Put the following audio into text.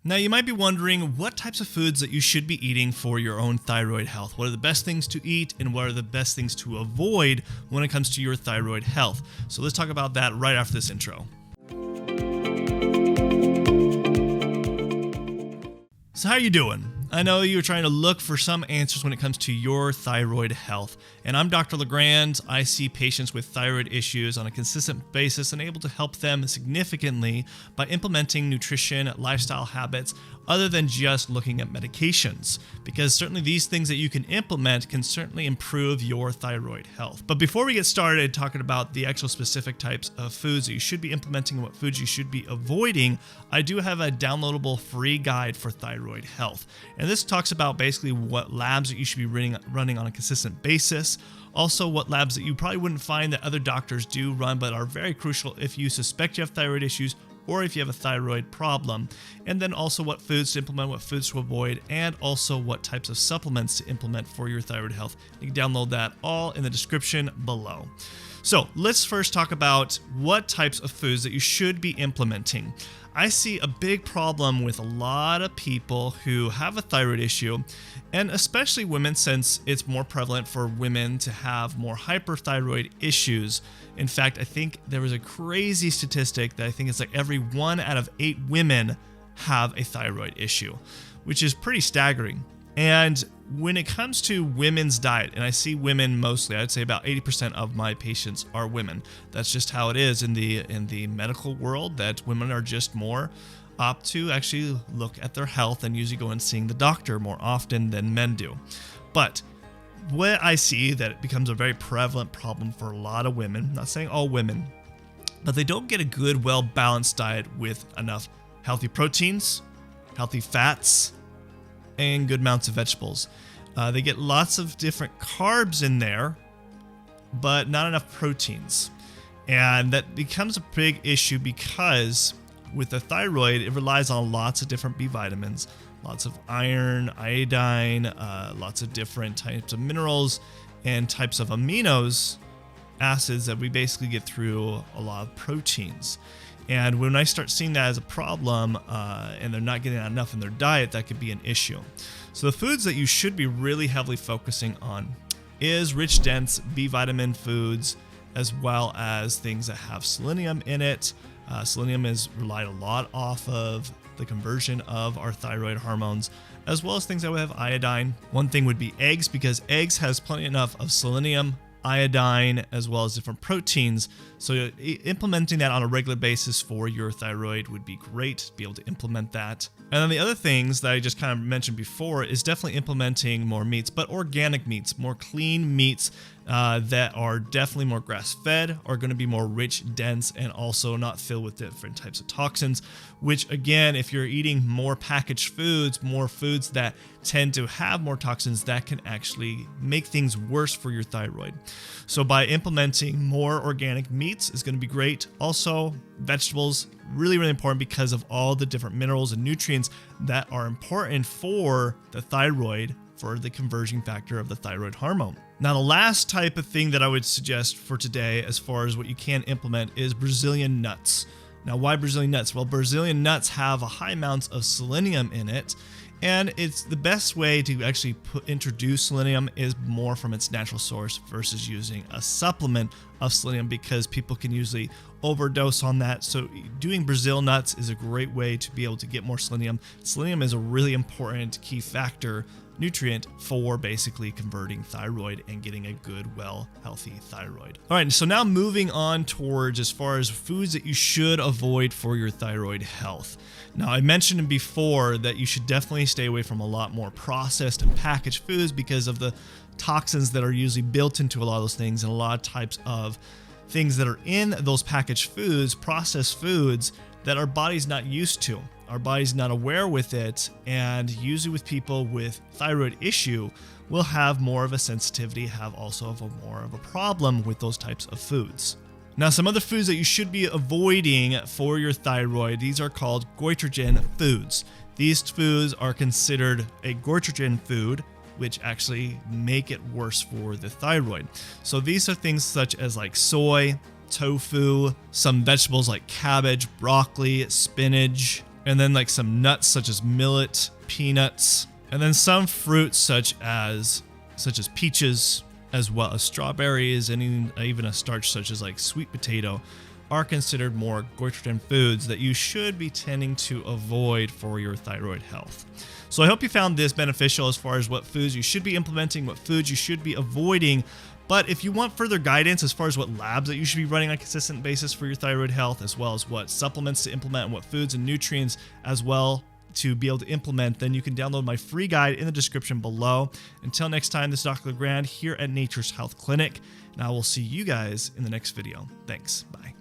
Now you might be wondering what types of foods that you should be eating for your own thyroid health. What are the best things to eat and what are the best things to avoid when it comes to your thyroid health? So let's talk about that right after this intro. So how are you doing? I know you're trying to look for some answers when it comes to your thyroid health. And I'm Dr. LeGrand. I see patients with thyroid issues on a consistent basis and able to help them significantly by implementing nutrition, lifestyle habits, other than just looking at medications. Because certainly these things that you can implement can certainly improve your thyroid health. But before we get started talking about the actual specific types of foods that you should be implementing and what foods you should be avoiding, I do have a downloadable free guide for thyroid health. And this talks about basically what labs that you should be running on a consistent basis. Also, what labs that you probably wouldn't find that other doctors do run, but are very crucial if you suspect you have thyroid issues or if you have a thyroid problem. And then also what foods to implement, what foods to avoid, and also what types of supplements to implement for your thyroid health. You can download that all in the description below. So let's first talk about what types of foods that you should be implementing. I see a big problem with a lot of people who have a thyroid issue, and especially women, since it's more prevalent for women to have more hyperthyroid issues. In fact, I think there was a crazy statistic that I think it's like every 1 out of 8 women have a thyroid issue, which is pretty staggering. And when it comes to women's diet, and I see women mostly, I'd say about 80% of my patients are women. That's just how it is in the medical world, that women are just more apt to actually look at their health and usually go and seeing the doctor more often than men do. But what I see that it becomes a very prevalent problem for a lot of women, I'm not saying all women, but they don't get a good, well-balanced diet with enough healthy proteins, healthy fats, and good amounts of vegetables. They get lots of different carbs in there, but not enough proteins. And that becomes a big issue because with the thyroid, it relies on lots of different B vitamins, lots of iron, iodine, lots of different types of minerals and types of aminos, acids that we basically get through a lot of proteins. And when I start seeing that as a problem and they're not getting enough in their diet, that could be an issue. So the foods that you should be really heavily focusing on is rich, dense B vitamin foods, as well as things that have selenium in it. Selenium is relied a lot off of the conversion of our thyroid hormones, as well as things that would have iodine. One thing would be eggs, because eggs has plenty enough of selenium, iodine, as well as different proteins. So implementing that on a regular basis for your thyroid would be great to be able to implement that. And then the other things that I just kind of mentioned before is definitely implementing more meats, but organic meats, more clean meats that are definitely more grass-fed, are going to be more rich, dense, and also not filled with different types of toxins, which again, if you're eating more packaged foods, more foods that tend to have more toxins, that can actually make things worse for your thyroid. So by implementing more organic meats is going to be great. Also, vegetables, really, really important because of all the different minerals and nutrients that are important for the thyroid, for the conversion factor of the thyroid hormone. Now, the last type of thing that I would suggest for today, as far as what you can implement, is Brazilian nuts. Now, why Brazilian nuts? Well, Brazilian nuts have a high amounts of selenium in it, and it's the best way to actually introduce selenium is more from its natural source versus using a supplement of selenium, because people can usually overdose on that. So doing Brazil nuts is a great way to be able to get more selenium. Selenium is a really important key factor nutrient for basically converting thyroid and getting a good, well, healthy thyroid. All right, so now moving on towards as far as foods that you should avoid for your thyroid health. Now, I mentioned before that you should definitely stay away from a lot more processed and packaged foods because of the toxins that are usually built into a lot of those things, and a lot of types of things that are in those packaged foods, processed foods, that our body's not used to. Our body's not aware with it, and usually with people with thyroid issue will have more of a sensitivity, have also more of a problem with those types of foods. Now, some other foods that you should be avoiding for your thyroid, these are called GOITROGEN foods. These foods are considered a GOITROGEN food, which actually make it worse for the thyroid. So these are things such as like soy, tofu, some vegetables like cabbage, broccoli, spinach, and then like some nuts such as millet, peanuts, and then some fruits such as peaches, as well as strawberries, and even a starch such as like sweet potato are considered more goitrogen foods that you should be tending to avoid for your thyroid health. So I hope you found this beneficial as far as what foods you should be implementing, what foods you should be avoiding. But if you want further guidance as far as what labs that you should be running on a consistent basis for your thyroid health, as well as what supplements to implement and what foods and nutrients as well to be able to implement, then you can download my free guide in the description below. Until next time, this is Dr. LeGrand here at Nature's Health Clinic, and I will see you guys in the next video. Thanks. Bye.